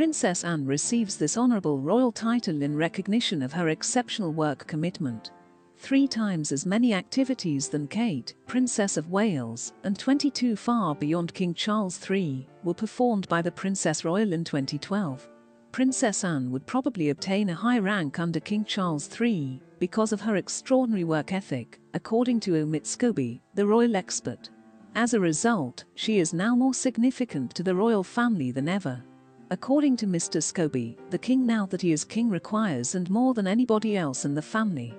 Princess Anne receives this honourable royal title in recognition of her exceptional work commitment. 3 times as many activities than Kate, Princess of Wales, and 22 far beyond King Charles III, were performed by the Princess Royal in 2012. Princess Anne would probably obtain a high rank under King Charles III because of her extraordinary work ethic, according to Omit Scoby, the royal expert. As a result, she is now more significant to the royal family than ever. According to Mr. Scobie, the king now that he is king requires and more than anybody else in the family.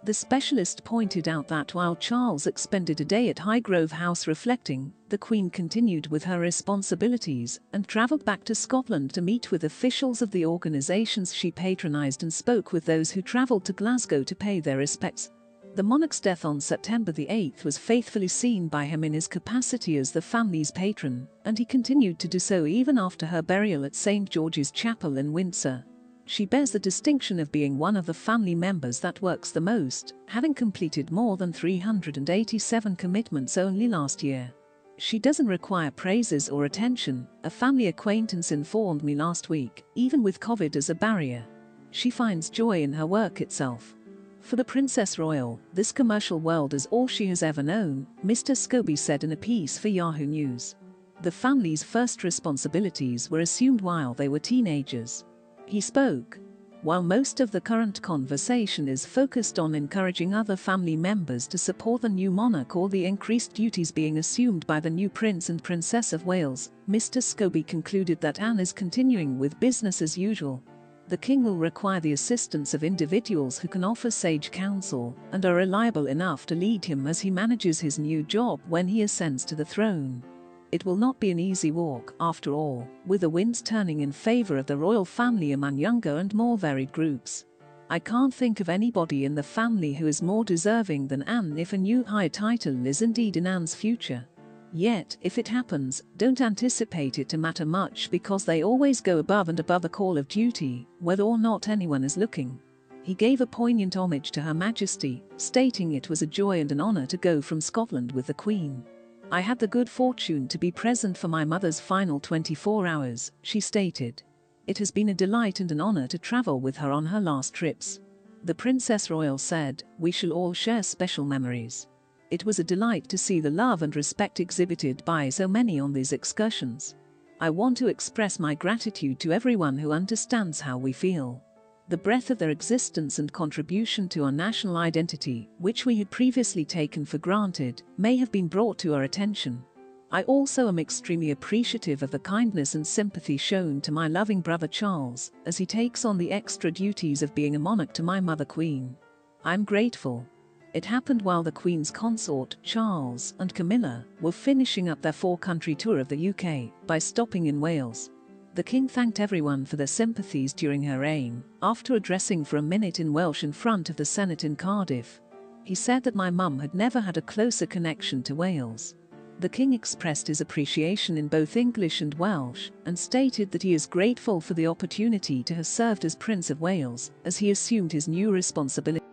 The specialist pointed out that while Charles expended a day at Highgrove House reflecting, the Queen continued with her responsibilities and travelled back to Scotland to meet with officials of the organisations she patronised and spoke with those who travelled to Glasgow to pay their respects. The monarch's death on September the 8th was faithfully seen by him in his capacity as the family's patron, and he continued to do so even after her burial at St. George's Chapel in Windsor. She bears the distinction of being one of the family members that works the most, having completed more than 387 commitments only last year. She doesn't require praises or attention, a family acquaintance informed me last week, even with COVID as a barrier. She finds joy in her work itself. For the Princess Royal, this commercial world is all she has ever known, Mr. Scobie said in a piece for Yahoo News. The family's first responsibilities were assumed while they were teenagers. He spoke. While most of the current conversation is focused on encouraging other family members to support the new monarch or the increased duties being assumed by the new Prince and Princess of Wales, Mr. Scobie concluded that Anne is continuing with business as usual. The king will require the assistance of individuals who can offer sage counsel and are reliable enough to lead him as he manages his new job when he ascends to the throne. It will not be an easy walk, after all, with the winds turning in favour of the royal family among younger and more varied groups. I can't think of anybody in the family who is more deserving than Anne if a new high title is indeed in Anne's future. Yet, if it happens, don't anticipate it to matter much because they always go above and above the call of duty, whether or not anyone is looking. He gave a poignant homage to Her Majesty, stating it was a joy and an honour to go from Scotland with the Queen. I had the good fortune to be present for my mother's final 24 hours, she stated. It has been a delight and an honour to travel with her on her last trips. The Princess Royal said, "We shall all share special memories. It was a delight to see the love and respect exhibited by so many on these excursions. I want to express my gratitude to everyone who understands how we feel. The breadth of their existence and contribution to our national identity, which we had previously taken for granted, may have been brought to our attention. I also am extremely appreciative of the kindness and sympathy shown to my loving brother Charles, as he takes on the extra duties of being a monarch to my mother Queen. I'm grateful. It happened while the Queen's consort, Charles and Camilla, were finishing up their 4-country tour of the UK by stopping in Wales. The King thanked everyone for their sympathies during her reign, after addressing for a minute in Welsh in front of the Senate in Cardiff. He said that my mum had never had a closer connection to Wales. The King expressed his appreciation in both English and Welsh, and stated that he is grateful for the opportunity to have served as Prince of Wales, as he assumed his new responsibility.